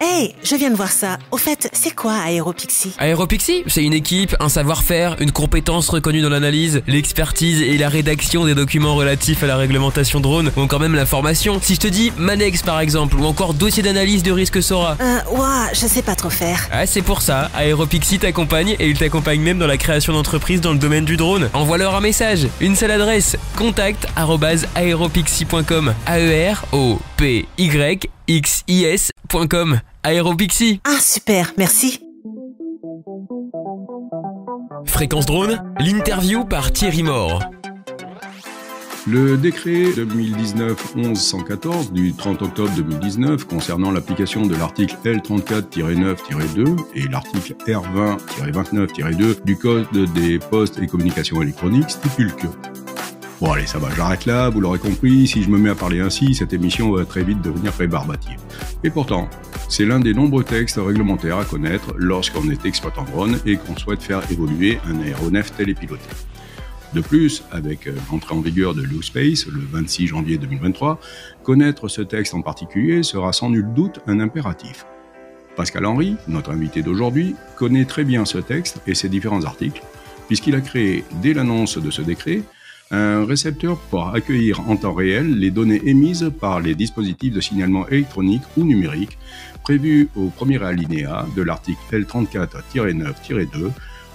Hey, je viens de voir ça. Au fait, c'est quoi Aéropixie? Aéropixie, c'est une équipe, un savoir-faire, une compétence reconnue dans l'analyse, l'expertise et la rédaction des documents relatifs à la réglementation drone ou encore même la formation. Si je te dis Manex par exemple ou encore dossier d'analyse de risque Sora. Ouah, je sais pas trop faire. Ah, c'est pour ça, Aéropixie t'accompagne et il t'accompagne même dans la création d'entreprises dans le domaine du drone. Envoie-leur un message, une seule adresse, contact@aeropixie.com. AEROPYXIS.com. Aéropixie. Ah, super, merci. Fréquence Drone, l'interview par Thierry Mort. Le décret 2019-1114 du 30 octobre 2019 concernant l'application de l'article L34-9-2 et l'article R20-29-2 du Code des postes et communications électroniques stipule que... Bon allez, ça va, j'arrête là, vous l'aurez compris, si je me mets à parler ainsi, cette émission va très vite devenir rébarbative. Et pourtant, c'est l'un des nombreux textes réglementaires à connaître lorsqu'on est exploitant drone et qu'on souhaite faire évoluer un aéronef télépiloté. De plus, avec l'entrée en vigueur de l'U-Space le 26 janvier 2023, connaître ce texte en particulier sera sans nul doute un impératif. Pascal Henry, notre invité d'aujourd'hui, connaît très bien ce texte et ses différents articles, puisqu'il a créé, dès l'annonce de ce décret, un récepteur pour accueillir en temps réel les données émises par les dispositifs de signalement électronique ou numérique prévus au premier alinéa de l'article L34-9-2,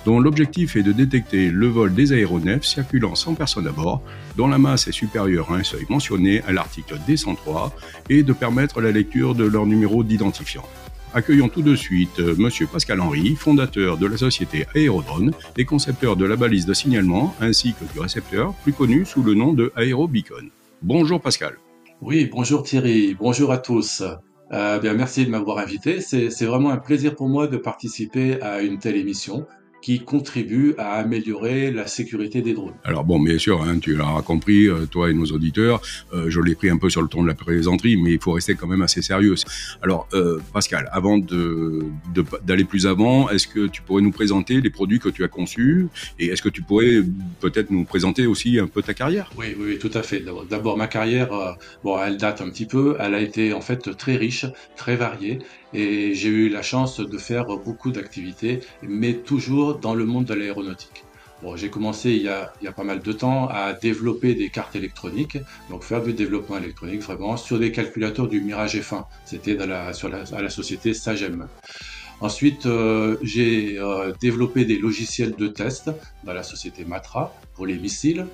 dont l'objectif est de détecter le vol des aéronefs circulant sans personne à bord, dont la masse est supérieure à un seuil mentionné à l'article D103, et de permettre la lecture de leur numéro d'identifiant. Accueillons tout de suite Monsieur Pascal Henry, fondateur de la société Aérodrone et concepteur de la balise de signalement ainsi que du récepteur, plus connu sous le nom de Aérobeacon. Bonjour Pascal. Oui, bonjour Thierry, bonjour à tous. Merci de m'avoir invité. C'est vraiment un plaisir pour moi de participer à une telle émission qui contribue à améliorer la sécurité des drones. Alors bon, bien sûr, tu l'as compris, toi et nos auditeurs, je l'ai pris un peu sur le ton de la plaisanterie, mais il faut rester quand même assez sérieux. Alors, Pascal, avant d'aller plus avant, est-ce que tu pourrais nous présenter les produits que tu as conçus et est-ce que tu pourrais peut-être nous présenter aussi un peu ta carrière? Oui, tout à fait. D'abord, ma carrière, elle date un petit peu. Elle a été en fait très riche, très variée. Et j'ai eu la chance de faire beaucoup d'activités, mais toujours dans le monde de l'aéronautique. Bon, j'ai commencé il y a pas mal de temps à développer des cartes électroniques, donc faire du développement électronique vraiment sur des calculateurs du Mirage F1. C'était à la société Sagem. Ensuite, j'ai développé des logiciels de test dans la société Matra pour les missiles.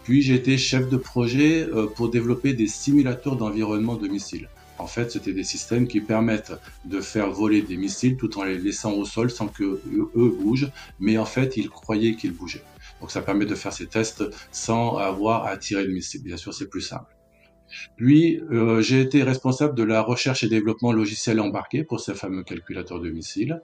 Puis j'ai été chef de projet pour développer des simulateurs d'environnement de missiles. En fait, c'était des systèmes qui permettent de faire voler des missiles tout en les laissant au sol sans que eux bougent, mais en fait, ils croyaient qu'ils bougeaient. Donc ça permet de faire ces tests sans avoir à tirer le missile. Bien sûr, c'est plus simple. Puis, j'ai été responsable de la recherche et développement logiciel embarqué pour ces fameux calculateurs de missiles.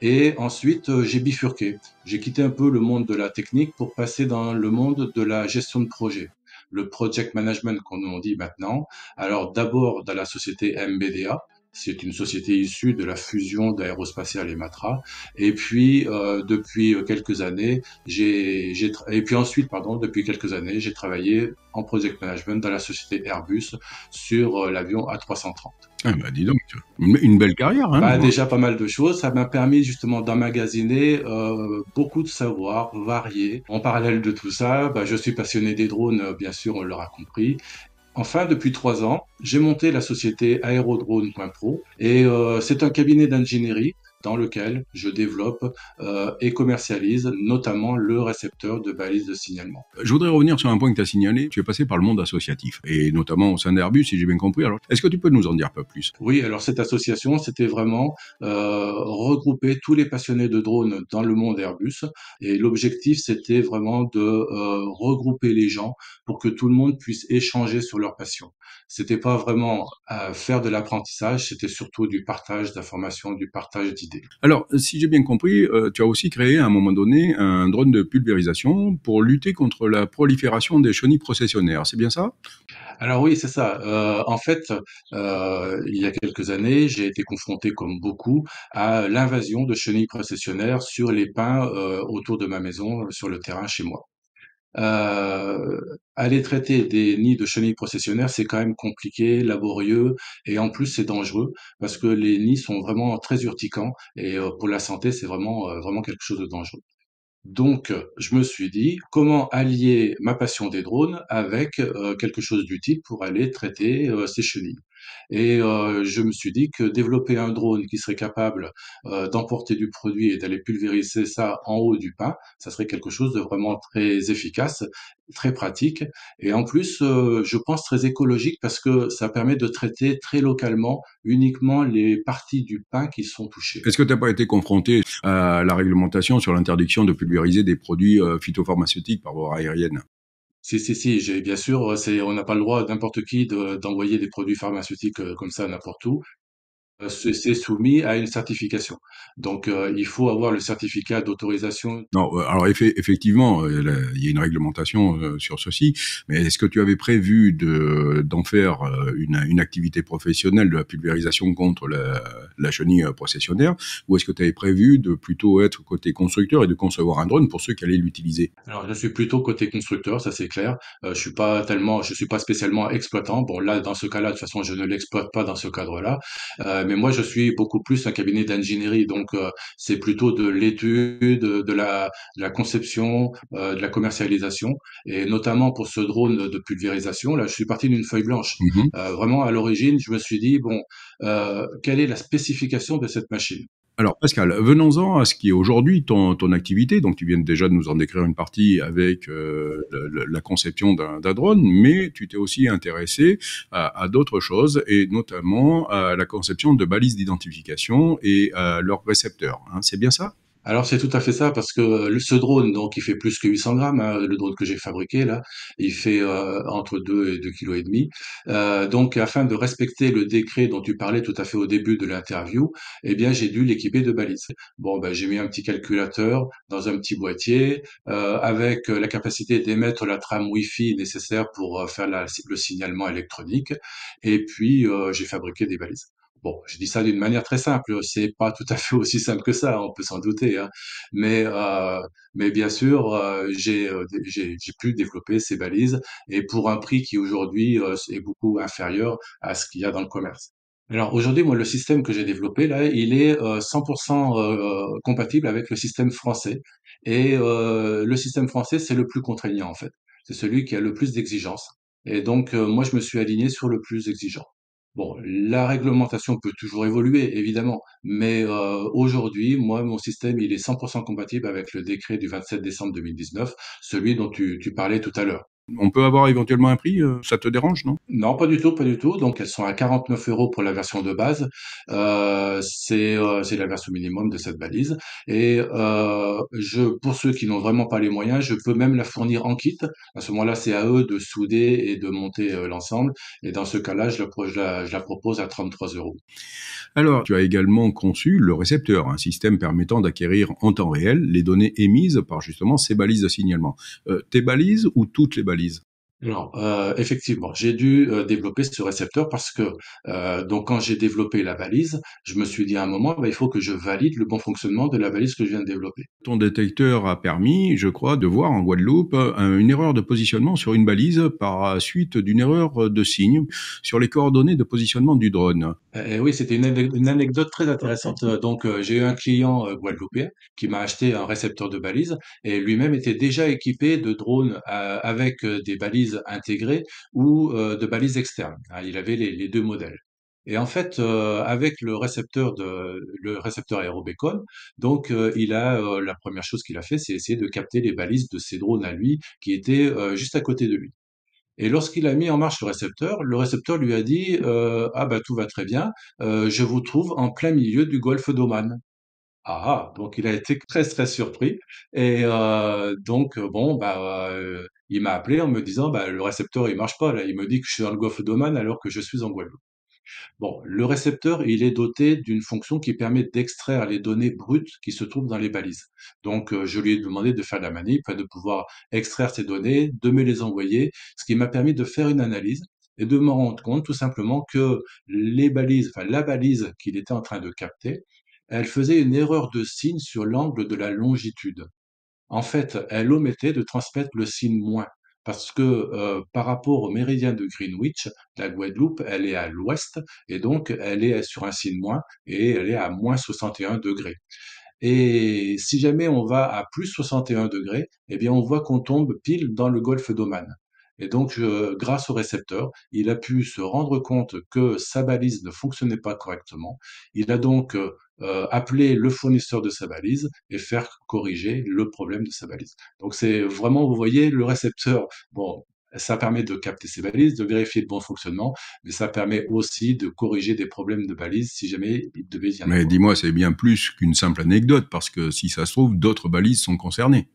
Et ensuite, j'ai bifurqué. J'ai quitté un peu le monde de la technique pour passer dans le monde de la gestion de projet, le project management qu'on dit maintenant. Alors d'abord dans la société MBDA, c'est une société issue de la fusion d'Aérospatiale et Matra. Et puis depuis quelques années, depuis quelques années, j'ai travaillé en project management dans la société Airbus sur l'avion A330. Ah bah dis donc, une belle carrière, hein. Déjà pas mal de choses. Ça m'a permis justement d'emmagasiner beaucoup de savoir variés. En parallèle de tout ça, je suis passionné des drones, bien sûr, on l'aura compris. Enfin, depuis 3 ans, j'ai monté la société Aerodrone.pro et c'est un cabinet d'ingénierie dans lequel je développe et commercialise notamment le récepteur de balises de signalement. Je voudrais revenir sur un point que tu as signalé. Tu es passé par le monde associatif, et notamment au sein d'Airbus, si j'ai bien compris. Alors, est-ce que tu peux nous en dire un peu plus? Oui, alors cette association, c'était vraiment regrouper tous les passionnés de drones dans le monde Airbus. Et l'objectif, c'était vraiment de regrouper les gens pour que tout le monde puisse échanger sur leur passion. C'était pas vraiment faire de l'apprentissage, c'était surtout du partage d'informations, du partage d'idées. Alors, si j'ai bien compris, tu as aussi créé à un moment donné un drone de pulvérisation pour lutter contre la prolifération des chenilles processionnaires, c'est bien ça? Alors oui, c'est ça. En fait, il y a quelques années, j'ai été confronté, comme beaucoup, à l'invasion de chenilles processionnaires sur les pins autour de ma maison, sur le terrain chez moi. Euh, Aller traiter des nids de chenilles processionnaires, c'est quand même compliqué, laborieux, et en plus c'est dangereux parce que les nids sont vraiment très urticants et pour la santé, c'est vraiment quelque chose de dangereux. Donc, je me suis dit, comment allier ma passion des drones avec quelque chose d'utile pour aller traiter ces chenilles. Et je me suis dit que développer un drone qui serait capable d'emporter du produit et d'aller pulvériser ça en haut du pain, ça serait quelque chose de vraiment très efficace, très pratique, et en plus, je pense très écologique parce que ça permet de traiter très localement uniquement les parties du pain qui sont touchées. Est-ce que tu n'as pas été confronté à la réglementation sur l'interdiction de pulvériser des produits phytopharmaceutiques par voie aérienne? Si, j'ai bien sûr, on n'a pas le droit n'importe qui d'envoyer des produits pharmaceutiques comme ça n'importe où. C'est soumis à une certification. Donc, il faut avoir le certificat d'autorisation. Non, alors effectivement, il y a une réglementation sur ceci, mais est-ce que tu avais prévu d'en faire une activité professionnelle de la pulvérisation contre la chenille processionnaire, ou est-ce que tu avais prévu de plutôt être côté constructeur et de concevoir un drone pour ceux qui allaient l'utiliser? Alors, je suis plutôt côté constructeur, ça c'est clair. Je suis pas spécialement exploitant. Bon, là, dans ce cas-là, de toute façon, je ne l'exploite pas dans ce cadre-là. Mais moi, je suis beaucoup plus un cabinet d'ingénierie. Donc, c'est plutôt de l'étude, de la conception, de la commercialisation. Et notamment pour ce drone de pulvérisation, là, je suis parti d'une feuille blanche. Mhm. Vraiment, à l'origine, je me suis dit, bon, quelle est la spécification de cette machine? Alors Pascal, venons-en à ce qui est aujourd'hui ton activité. Donc tu viens déjà de nous en décrire une partie avec la conception d'un drone, mais tu t'es aussi intéressé à d'autres choses, et notamment à la conception de balises d'identification et à leurs récepteurs, hein. C'est bien ça? Alors c'est tout à fait ça parce que ce drone donc il fait plus que 800 grammes, hein, le drone que j'ai fabriqué là, il fait entre 2 et 2,5 kg. Donc afin de respecter le décret dont tu parlais tout à fait au début de l'interview, eh bien j'ai dû l'équiper de balises. Bon ben j'ai mis un petit calculateur dans un petit boîtier avec la capacité d'émettre la trame Wi-Fi nécessaire pour faire le signalement électronique, et puis j'ai fabriqué des balises. Bon, je dis ça d'une manière très simple, c'est pas tout à fait aussi simple que ça, on peut s'en douter, hein. Mais, mais bien sûr, j'ai pu développer ces balises, et pour un prix qui aujourd'hui est beaucoup inférieur à ce qu'il y a dans le commerce. Alors aujourd'hui, moi, le système que j'ai développé là, il est 100% compatible avec le système français. Et le système français, c'est le plus contraignant en fait. C'est celui qui a le plus d'exigences. Et donc, moi, je me suis aligné sur le plus exigeant. Bon, la réglementation peut toujours évoluer, évidemment, mais aujourd'hui, moi, mon système, il est 100% compatible avec le décret du 27 décembre 2019, celui dont tu parlais tout à l'heure. On peut avoir éventuellement un prix, ça te dérange, non? Non, pas du tout, pas du tout. Donc, elles sont à 49 € pour la version de base. C'est la version minimum de cette balise. Et pour ceux qui n'ont vraiment pas les moyens, je peux même la fournir en kit. À ce moment-là, c'est à eux de souder et de monter l'ensemble. Et dans ce cas-là, je la propose à 33 €. Alors, tu as également conçu le récepteur, un système permettant d'acquérir en temps réel les données émises par justement ces balises de signalement. Tes balises ou toutes les balises? Alors, effectivement, j'ai dû développer ce récepteur parce que donc quand j'ai développé la balise, je me suis dit à un moment, bah, il faut que je valide le bon fonctionnement de la balise que je viens de développer. Ton détecteur a permis, je crois, de voir en Guadeloupe une erreur de positionnement sur une balise par suite d'une erreur de signe sur les coordonnées de positionnement du drone. Oui, c'était une anecdote très intéressante. Donc, j'ai eu un client guadeloupéen qui m'a acheté un récepteur de balise, et lui-même était déjà équipé de drones avec des balises intégrées ou de balises externes, hein. Il avait les deux modèles. Et en fait, avec le récepteur Aérobacon, donc la première chose qu'il a fait, c'est essayer de capter les balises de ses drones à lui qui étaient juste à côté de lui. Et lorsqu'il a mis en marche le récepteur lui a dit ah bah tout va très bien, je vous trouve en plein milieu du golfe d'Oman. Ah, donc il a été très très surpris, et donc bon bah il m'a appelé en me disant bah le récepteur il marche pas là, il me dit que je suis dans le golfe d'Oman alors que je suis en Guadeloupe. Bon, le récepteur, il est doté d'une fonction qui permet d'extraire les données brutes qui se trouvent dans les balises. Donc, je lui ai demandé de faire la manip, de pouvoir extraire ces données, de me les envoyer, ce qui m'a permis de faire une analyse et de me rendre compte tout simplement que la balise qu'il était en train de capter, elle faisait une erreur de signe sur l'angle de la longitude. En fait, elle omettait de transmettre le signe moins. Parce que par rapport au méridien de Greenwich, la Guadeloupe, elle est à l'ouest et donc elle est sur un signe moins et elle est à moins 61 degrés. Et si jamais on va à plus 61 degrés, eh bien, on voit qu'on tombe pile dans le golfe d'Oman. Et donc, grâce au récepteur, il a pu se rendre compte que sa balise ne fonctionnait pas correctement. Il a donc appelé le fournisseur de sa balise et faire corriger le problème de sa balise. Donc, c'est vraiment, vous voyez, le récepteur, bon, ça permet de capter ses balises, de vérifier le bon fonctionnement, mais ça permet aussi de corriger des problèmes de balises si jamais il devait y en Mais avoir. dis-moi, c'est bien plus qu'une simple anecdote, parce que si ça se trouve, d'autres balises sont concernées.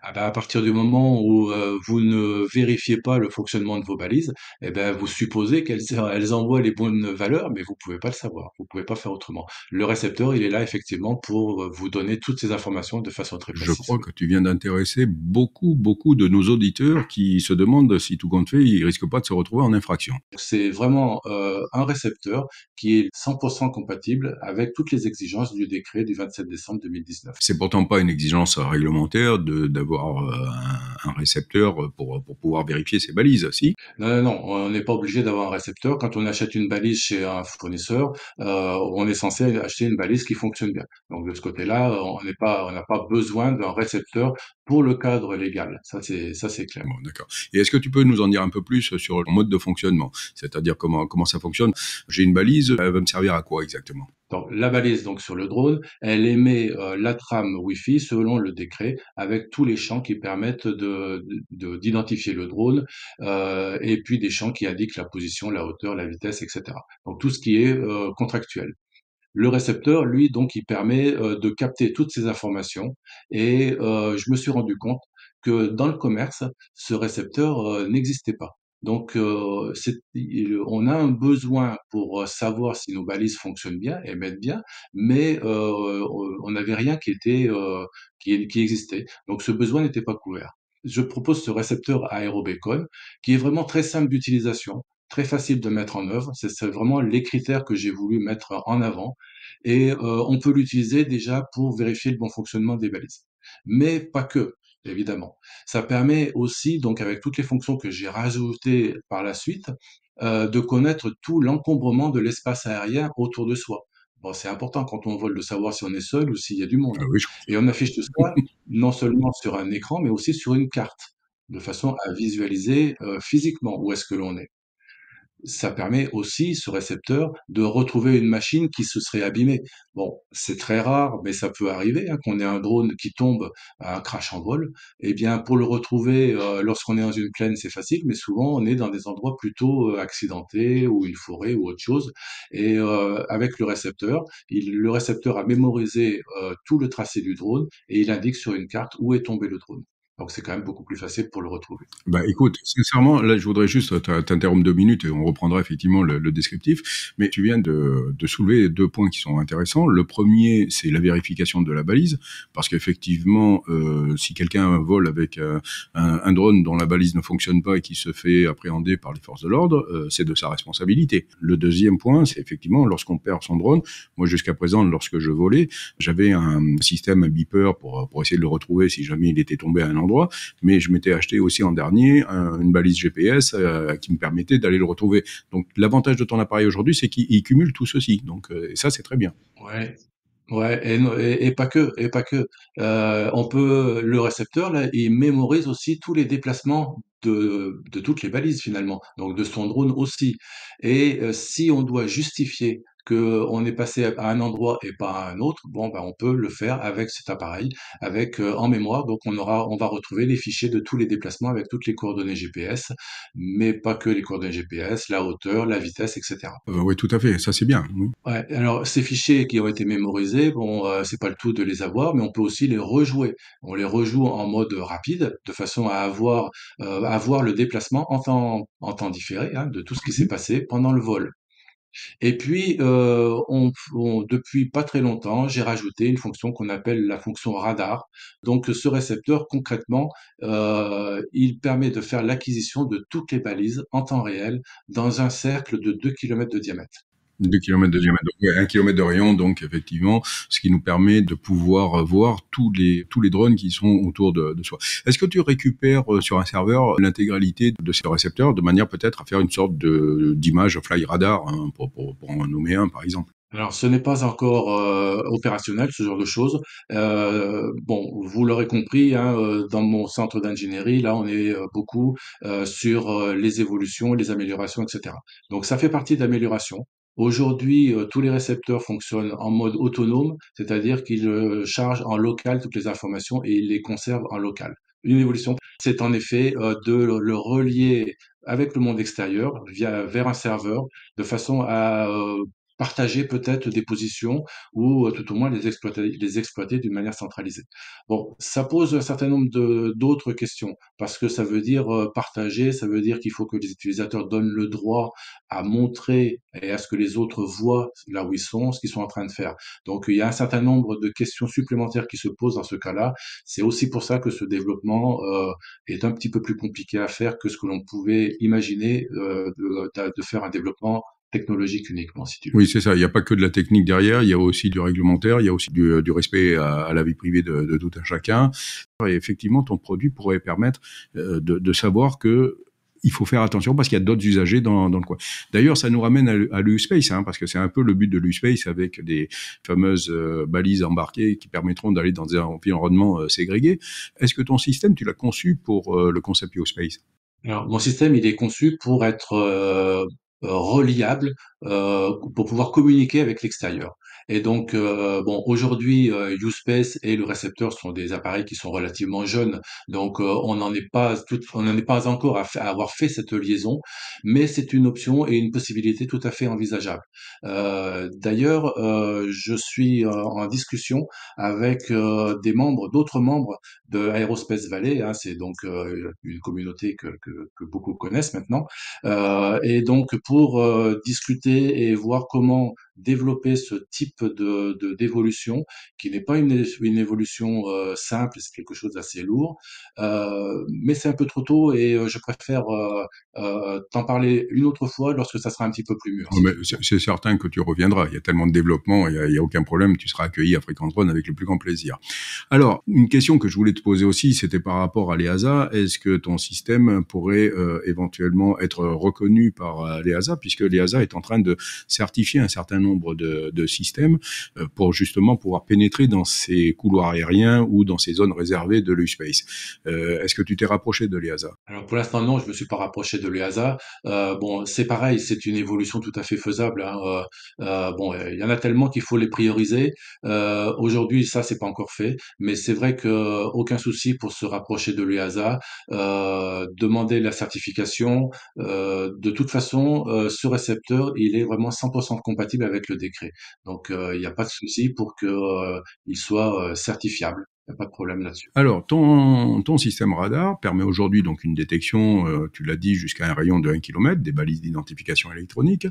Ah bah, à partir du moment où vous ne vérifiez pas le fonctionnement de vos balises, eh ben, vous supposez elles envoient les bonnes valeurs, mais vous pouvez pas le savoir. Vous pouvez pas faire autrement. Le récepteur, il est là effectivement pour vous donner toutes ces informations de façon très Je précise. crois que tu viens d'intéresser beaucoup, beaucoup de nos auditeurs qui se demandent si tout compte fait, ils risquent pas de se retrouver en infraction. C'est vraiment un récepteur qui est 100% compatible avec toutes les exigences du décret du 27 décembre 2019. C'est pourtant pas une exigence réglementaire d'avoir un récepteur pour pouvoir vérifier ses balises, si? Non, non, non, on n'est pas obligé d'avoir un récepteur. Quand on achète une balise chez un fournisseur, on est censé acheter une balise qui fonctionne bien. Donc de ce côté-là, on n'a pas besoin d'un récepteur pour le cadre légal. Ça c'est clair. Bon, d'accord. Et est-ce que tu peux nous en dire un peu plus sur le mode de fonctionnement? C'est-à-dire comment ça fonctionne? J'ai une balise, elle va me servir à quoi exactement? Donc la balise donc sur le drone, elle émet la trame Wi-Fi selon le décret, avec tous les champs qui permettent d'identifier le drone, et puis des champs qui indiquent la position, la hauteur, la vitesse, etc. Donc tout ce qui est contractuel. Le récepteur, lui, donc, il permet de capter toutes ces informations et je me suis rendu compte que dans le commerce, ce récepteur n'existait pas. Donc, on a un besoin pour savoir si nos balises fonctionnent bien, émettent bien, mais on n'avait rien qui existait. Donc, ce besoin n'était pas couvert. Je propose ce récepteur aérobacon qui est vraiment très simple d'utilisation, très facile de mettre en œuvre. C'est vraiment les critères que j'ai voulu mettre en avant et on peut l'utiliser déjà pour vérifier le bon fonctionnement des balises. Mais pas que, évidemment. Ça permet aussi, donc avec toutes les fonctions que j'ai rajoutées par la suite, de connaître tout l'encombrement de l'espace aérien autour de soi. Bon, c'est important quand on vole de savoir si on est seul ou s'il y a du Ah monde. oui, Et on affiche tout ça non seulement sur un écran, mais aussi sur une carte, de façon à visualiser physiquement où est-ce que l'on est. Ça permet aussi, ce récepteur, de retrouver une machine qui se serait abîmée. Bon, c'est très rare, mais ça peut arriver, hein, qu'on ait un drone qui tombe à un crash en vol. Eh bien, pour le retrouver, lorsqu'on est dans une plaine, c'est facile, mais souvent, on est dans des endroits plutôt accidentés, ou une forêt, ou autre chose. Et avec le récepteur a mémorisé tout le tracé du drone, et il indique sur une carte où est tombé le drone. Donc, c'est quand même beaucoup plus facile pour le retrouver. bah écoute, sincèrement, là je voudrais juste t'interrompre 2 minutes et on reprendra effectivement le descriptif, mais tu viens de soulever 2 points qui sont intéressants. Le premier, c'est la vérification de la balise, parce qu'effectivement, si quelqu'un vole avec un drone dont la balise ne fonctionne pas et qui se fait appréhender par les forces de l'ordre, c'est de sa responsabilité. Le deuxième point, c'est effectivement lorsqu'on perd son drone. Moi jusqu'à présent, lorsque je volais, j'avais un système, un beeper pour essayer de le retrouver si jamais il était tombé à un endroit, mais je m'étais acheté aussi en dernier une balise GPS qui me permettait d'aller le retrouver. Donc l'avantage de ton appareil aujourd'hui, c'est qu'il cumule tout ceci. Donc et ça, c'est très bien. Ouais. Ouais, et pas que, et pas que. Le récepteur, là, il mémorise aussi tous les déplacements de toutes les balises finalement, donc de son drone aussi. Et si on doit justifier qu'on est passé à un endroit et pas à un autre, bon, ben, on peut le faire avec cet appareil, avec en mémoire. Donc on va retrouver les fichiers de tous les déplacements avec toutes les coordonnées GPS, mais pas que les coordonnées GPS, la hauteur, la vitesse, etc. Oui, tout à fait. Ça, c'est bien. Oui. Ouais, alors ces fichiers qui ont été mémorisés, bon, c'est pas le tout de les avoir, mais on peut aussi les rejouer. On les rejoue en mode rapide, de façon à voir le déplacement en temps différé, hein, de tout ce qui s'est passé pendant le vol. Et puis, depuis pas très longtemps, j'ai rajouté une fonction qu'on appelle la fonction radar. Donc, ce récepteur, concrètement, il permet de faire l'acquisition de toutes les balises en temps réel dans un cercle de 2 kilomètres de diamètre. 2 kilomètres de diamètre. Donc, ouais, 1 kilomètre de rayon, donc effectivement, ce qui nous permet de pouvoir voir tous les drones qui sont autour de soi. Est-ce que tu récupères sur un serveur l'intégralité de ces récepteurs de manière peut-être à faire une sorte d'image fly radar, hein, pour en nommer un par exemple? Alors, ce n'est pas encore opérationnel, ce genre de choses. Bon, vous l'aurez compris, hein, dans mon centre d'ingénierie, là, on est beaucoup sur les évolutions, les améliorations, etc. Donc, ça fait partie d'amélioration. Aujourd'hui, tous les récepteurs fonctionnent en mode autonome, c'est-à-dire qu'ils chargent en local toutes les informations et ils les conservent en local. Une évolution, c'est en effet de le relier avec le monde extérieur vers un serveur de façon à partager peut-être des positions ou tout au moins les exploiter d'une manière centralisée. Bon, ça pose un certain nombre d'autres questions parce que ça veut dire partager, ça veut dire qu'il faut que les utilisateurs donnent le droit à montrer et à ce que les autres voient là où ils sont, ce qu'ils sont en train de faire. Donc il y a un certain nombre de questions supplémentaires qui se posent dans ce cas-là. C'est aussi pour ça que ce développement est un petit peu plus compliqué à faire que ce que l'on pouvait imaginer de faire un développement technologique uniquement, si tu veux. Oui, c'est ça. Il n'y a pas que de la technique derrière, il y a aussi du réglementaire, il y a aussi du respect à la vie privée de tout un chacun. Et effectivement, ton produit pourrait permettre de savoir que il faut faire attention parce qu'il y a d'autres usagers dans le coin. D'ailleurs, ça nous ramène à l'U-Space, hein, parce que c'est un peu le but de l'U-Space avec des fameuses balises embarquées qui permettront d'aller dans des environnements ségrégés. Est-ce que ton système, tu l'as conçu pour le concept U-Space? Alors, mon système, il est conçu pour être reliable, pour pouvoir communiquer avec l'extérieur. Et donc, bon, aujourd'hui, USpace et le récepteur sont des appareils qui sont relativement jeunes, donc on n'en est pas encore à avoir fait cette liaison, mais c'est une option et une possibilité tout à fait envisageable. D'ailleurs, je suis en discussion avec d'autres membres de Aerospace Valley, hein, c'est donc une communauté que beaucoup connaissent maintenant, et donc pour discuter et voir comment développer ce type d'évolution, qui n'est pas une évolution simple, c'est quelque chose d'assez lourd, mais c'est un peu trop tôt et je préfère t'en parler une autre fois lorsque ça sera un petit peu plus mûr, Oh, si mais tu veux. c'est certain que tu reviendras. Il y a tellement de développement, il y a aucun problème. Tu seras accueilli à Fréquence Drone avec le plus grand plaisir. Alors, une question que je voulais te poser aussi, c'était par rapport à l'EASA. Est-ce que ton système pourrait éventuellement être reconnu par l'EASA, puisque l'EASA est en train de certifier un certain nombre de systèmes pour justement pouvoir pénétrer dans ces couloirs aériens ou dans ces zones réservées de l'U-Space. Est-ce que tu t'es rapproché de l'EASA? Alors pour l'instant non, je me suis pas rapproché de l'EASA. Bon, c'est pareil, c'est une évolution tout à fait faisable, hein. Bon, il y en a tellement qu'il faut les prioriser. Aujourd'hui, ça c'est pas encore fait, mais c'est vrai que aucun souci pour se rapprocher de l'EASA, demander la certification. De toute façon, ce récepteur, il est vraiment 100% compatible avec le décret. Donc il n'y a pas de souci pour que il soit certifiable. Il n'y a pas de problème là-dessus. Alors, ton système radar permet aujourd'hui donc une détection, tu l'as dit, jusqu'à un rayon de 1 kilomètre, des balises d'identification électronique.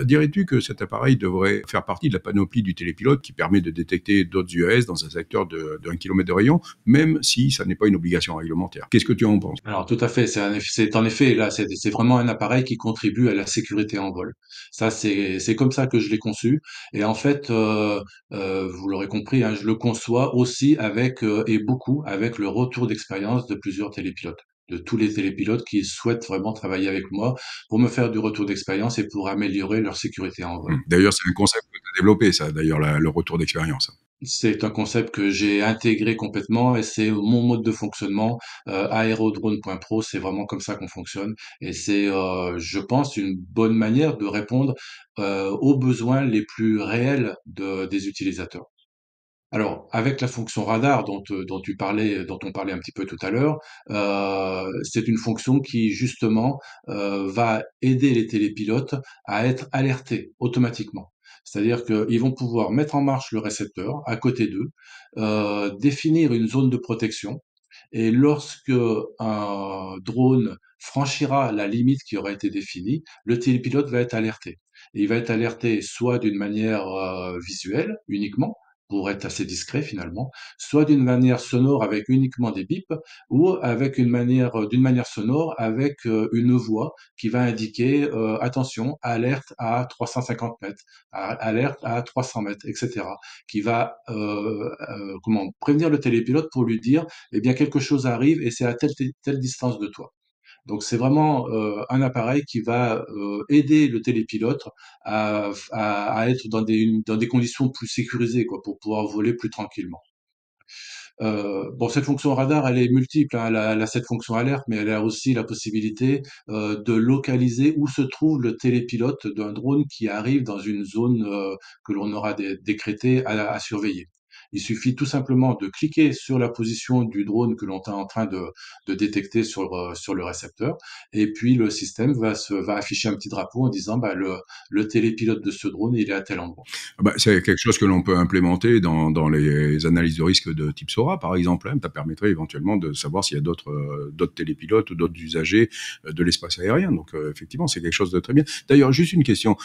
Dirais-tu que cet appareil devrait faire partie de la panoplie du télépilote qui permet de détecter d'autres UAS dans un secteur de 1 kilomètre de rayon, même si ça n'est pas une obligation réglementaire? Qu'est-ce que tu en penses? Alors tout à fait, c'est en effet là, c'est vraiment un appareil qui contribue à la sécurité en vol. Ça, c'est comme ça que je l'ai conçu. Et en fait, vous l'aurez compris, hein, je le conçois aussi avec et beaucoup avec le retour d'expérience de plusieurs télépilotes, de tous les télépilotes qui souhaitent vraiment travailler avec moi pour me faire du retour d'expérience et pour améliorer leur sécurité en vol. D'ailleurs, c'est un concept que tu as développé, ça, d'ailleurs, le retour d'expérience. C'est un concept que j'ai intégré complètement et c'est mon mode de fonctionnement. Aerodrone.pro, c'est vraiment comme ça qu'on fonctionne et c'est, je pense, une bonne manière de répondre aux besoins les plus réels des utilisateurs. Alors, avec la fonction radar dont on parlait un petit peu tout à l'heure, c'est une fonction qui justement va aider les télépilotes à être alertés automatiquement. C'est-à-dire qu'ils vont pouvoir mettre en marche le récepteur à côté d'eux, définir une zone de protection, et lorsque un drone franchira la limite qui aura été définie, le télépilote va être alerté. Et il va être alerté soit d'une manière visuelle uniquement, pour être assez discret finalement, soit d'une manière sonore avec uniquement des bips, ou avec d'une manière sonore avec une voix qui va indiquer attention, alerte à 350 mètres, alerte à 300 mètres, etc. Qui va comment prévenir le télépilote pour lui dire eh bien quelque chose arrive et c'est à telle distance de toi. Donc c'est vraiment un appareil qui va aider le télépilote à être dans des conditions plus sécurisées quoi, pour pouvoir voler plus tranquillement. Bon, cette fonction radar, elle est multiple, hein. Elle a cette fonction alerte, mais elle a aussi la possibilité de localiser où se trouve le télépilote d'un drone qui arrive dans une zone que l'on aura décrétée à surveiller. Il suffit tout simplement de cliquer sur la position du drone que l'on est en train de détecter sur le récepteur, et puis le système va afficher un petit drapeau en disant bah, le télépilote de ce drone, il est à tel endroit. Ah bah, c'est quelque chose que l'on peut implémenter dans les analyses de risque de type SORA, par exemple. Hein. Ça permettrait éventuellement de savoir s'il y a d'autres télépilotes ou d'autres usagers de l'espace aérien. Donc, effectivement, c'est quelque chose de très bien. D'ailleurs, juste une question.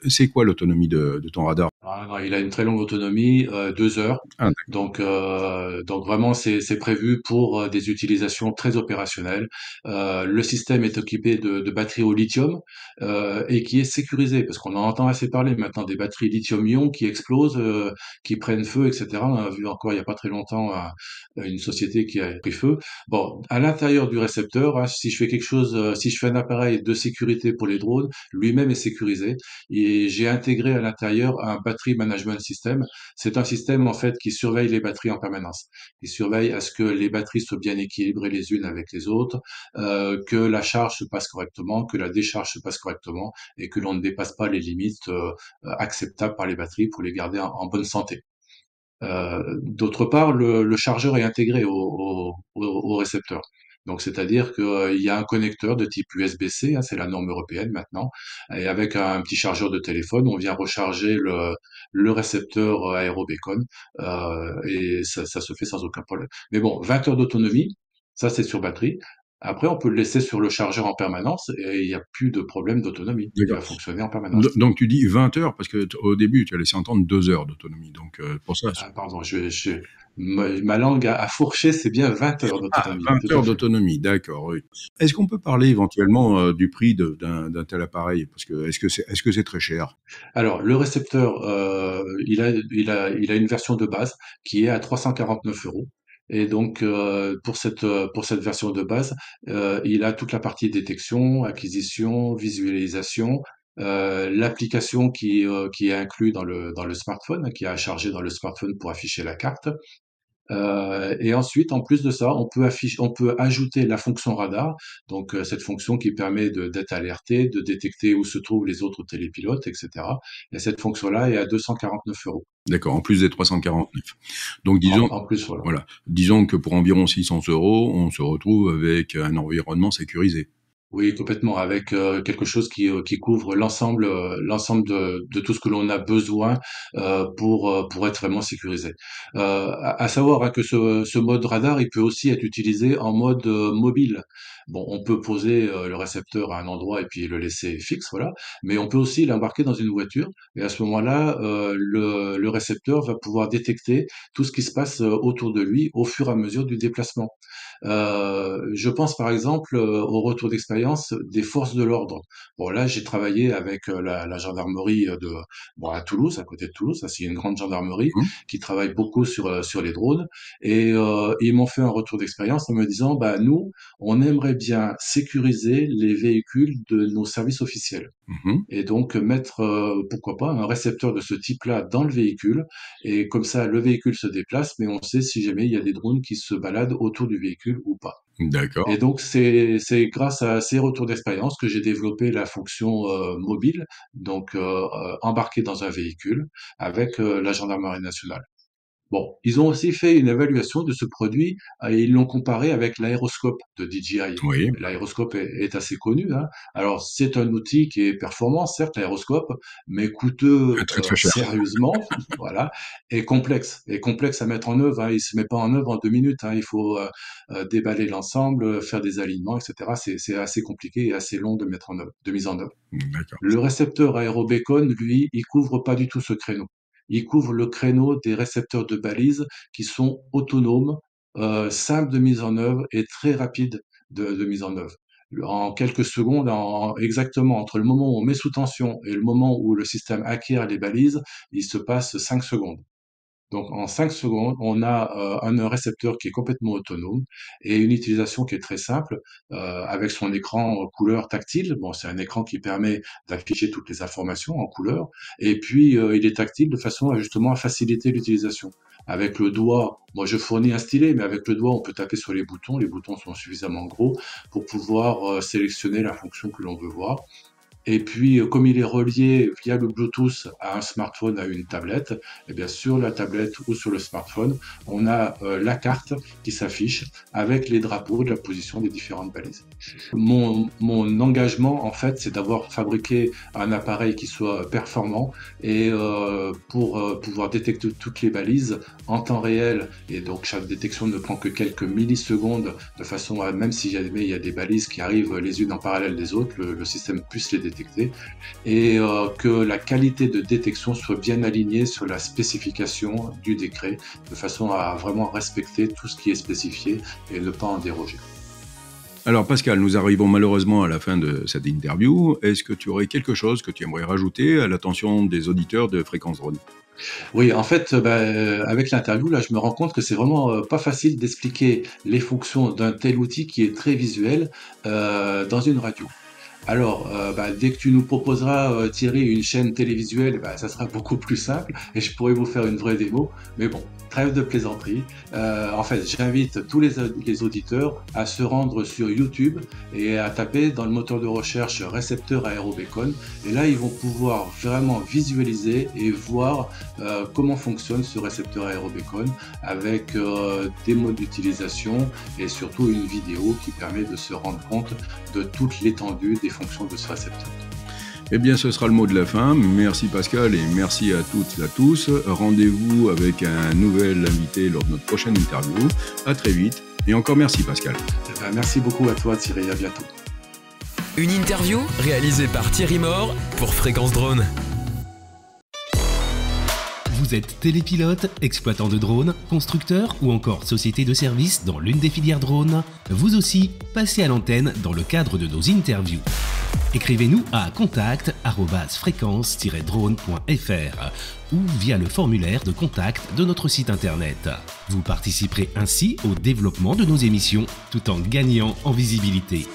C'est quoi l'autonomie de ton radar? Ah non, il a une très longue autonomie, 2 heures. Ah, Donc vraiment, c'est prévu pour des utilisations très opérationnelles. Le système est équipé de batteries au lithium et qui est sécurisé parce qu'on en entend assez parler maintenant des batteries lithium-ion qui explosent, qui prennent feu, etc. On a vu encore il n'y a pas très longtemps une société qui a pris feu. Bon, à l'intérieur du récepteur, hein, si je fais quelque chose, si je fais un appareil de sécurité pour les drones, lui-même est sécurisé. Et j'ai intégré à l'intérieur un battery management system. C'est un système en fait qui surveille les batteries en permanence. Il surveille à ce que les batteries soient bien équilibrées les unes avec les autres, que la charge se passe correctement, que la décharge se passe correctement et que l'on ne dépasse pas les limites acceptables par les batteries pour les garder en bonne santé. D'autre part, le chargeur est intégré au récepteur. Donc, c'est-à-dire qu'il y a un connecteur de type USB-C, hein, c'est la norme européenne maintenant, et avec un petit chargeur de téléphone, on vient recharger le récepteur aérobacon, et ça se fait sans aucun problème. Mais bon, 20 heures d'autonomie, ça c'est sur batterie. Après, on peut le laisser sur le chargeur en permanence et il n'y a plus de problème d'autonomie. Il va d'accord. fonctionner en permanence. Donc, tu dis 20 heures parce que au début, tu as laissé entendre 2 heures d'autonomie. Donc, pour ça. Ah, pardon, ma langue a fourché, c'est bien 20 heures Ah, d'autonomie, 20 tout à heures fait. d'autonomie, d'accord, oui. Est-ce qu'on peut parler éventuellement du prix d'un tel appareil? Parce que est-ce que c'est très cher? Alors, le récepteur, il a une version de base qui est à 349 euros. Et donc, pour cette version de base, il a toute la partie détection, acquisition, visualisation, l'application qui est inclus dans le smartphone, qui est à charger dans le smartphone pour afficher la carte. Et ensuite, en plus de ça, on peut ajouter la fonction radar, donc cette fonction qui permet d'être alerté, de détecter où se trouvent les autres télépilotes, etc. Et cette fonction-là est à 249 euros. D'accord, en plus des 349. Donc, En plus, voilà. voilà, disons que pour environ 600 euros, on se retrouve avec un environnement sécurisé. Oui, complètement, avec quelque chose qui couvre l'ensemble de tout ce que l'on a besoin pour être vraiment sécurisé. À savoir hein, que ce mode radar, il peut aussi être utilisé en mode mobile. Bon, on peut poser le récepteur à un endroit et puis le laisser fixe, voilà. Mais on peut aussi l'embarquer dans une voiture et à ce moment-là, le récepteur va pouvoir détecter tout ce qui se passe autour de lui au fur et à mesure du déplacement. Je pense par exemple au retour d'expérience des forces de l'ordre. Bon là, j'ai travaillé avec la gendarmerie bon à Toulouse, à côté de Toulouse, ça c'est une grande gendarmerie Mhm. qui travaille beaucoup sur les drones et ils m'ont fait un retour d'expérience en me disant bah nous, on aimerait bien sécuriser les véhicules de nos services officiels. Mhm. Et donc mettre, pourquoi pas, un récepteur de ce type-là dans le véhicule et comme ça le véhicule se déplace, mais on sait si jamais il y a des drones qui se baladent autour du véhicule ou pas. D'accord. Et donc c'est grâce à ces retours d'expérience que j'ai développé la fonction, mobile, donc embarquée dans un véhicule avec, la gendarmerie nationale. Bon, ils ont aussi fait une évaluation de ce produit et ils l'ont comparé avec l'aéroscope de DJI. Oui, L'aéroscope est assez connu, hein. Alors, c'est un outil qui est performant, certes, l'aéroscope, mais coûteux très très cher. sérieusement, voilà, et complexe à mettre en œuvre. Hein. Il se met pas en œuvre en 2 minutes. Hein. Il faut déballer l'ensemble, faire des alignements, etc. C'est assez compliqué et assez long de mise en œuvre. D'accord. Le récepteur aérobacon, lui, il couvre pas du tout ce créneau. il couvre le créneau des récepteurs de balises qui sont autonomes, simples de mise en œuvre et très rapides de mise en œuvre. En quelques secondes, exactement entre le moment où on met sous tension et le moment où le système acquiert les balises, il se passe 5 secondes. Donc en 5 secondes, on a un récepteur qui est complètement autonome et une utilisation qui est très simple avec son écran couleur tactile. Bon, c'est un écran qui permet d'afficher toutes les informations en couleur et puis il est tactile de façon à justement à faciliter l'utilisation. Avec le doigt, moi je fournis un stylet, mais avec le doigt on peut taper sur les boutons. Les boutons sont suffisamment gros pour pouvoir sélectionner la fonction que l'on veut voir. Et puis, comme il est relié via le Bluetooth à un smartphone, à une tablette, eh bien sur la tablette ou sur le smartphone, on a la carte qui s'affiche avec les drapeaux de la position des différentes balises. Mon engagement, en fait, c'est d'avoir fabriqué un appareil qui soit performant et pour pouvoir détecter toutes les balises en temps réel. Et donc, chaque détection ne prend que quelques millisecondes, de façon à, même si jamais il y a des balises qui arrivent les unes en parallèle des autres, le système puisse les détecter et que la qualité de détection soit bien alignée sur la spécification du décret, de façon à vraiment respecter tout ce qui est spécifié et ne pas en déroger. Alors Pascal, nous arrivons malheureusement à la fin de cette interview. Est-ce que tu aurais quelque chose que tu aimerais rajouter à l'attention des auditeurs de Fréquence Drone ? Oui, en fait, avec l'interview, là, je me rends compte que c'est vraiment pas facile d'expliquer les fonctions d'un tel outil qui est très visuel dans une radio. Alors, dès que tu nous proposeras, Thierry, une chaîne télévisuelle, ça sera beaucoup plus simple et je pourrais vous faire une vraie démo. Mais bon, trêve de plaisanterie. En fait, j'invite tous les auditeurs à se rendre sur YouTube et à taper dans le moteur de recherche récepteur aérobacon. Et là, ils vont pouvoir vraiment visualiser et voir comment fonctionne ce récepteur aérobacon avec des modes d'utilisation et surtout une vidéo qui permet de se rendre compte de toute l'étendue des fonctions de ce récepteur. Eh bien, ce sera le mot de la fin. Merci Pascal et merci à toutes et à tous. Rendez-vous avec un nouvel invité lors de notre prochaine interview. À très vite et encore merci Pascal. Merci beaucoup à toi Thierry, à bientôt. Une interview réalisée par Thierry Mort pour Fréquence Drone. Vous êtes télépilote, exploitant de drones, constructeur ou encore société de services dans l'une des filières drones? Vous aussi, passez à l'antenne dans le cadre de nos interviews. Écrivez-nous à contact@fréquence-drone.fr ou via le formulaire de contact de notre site internet. Vous participerez ainsi au développement de nos émissions tout en gagnant en visibilité.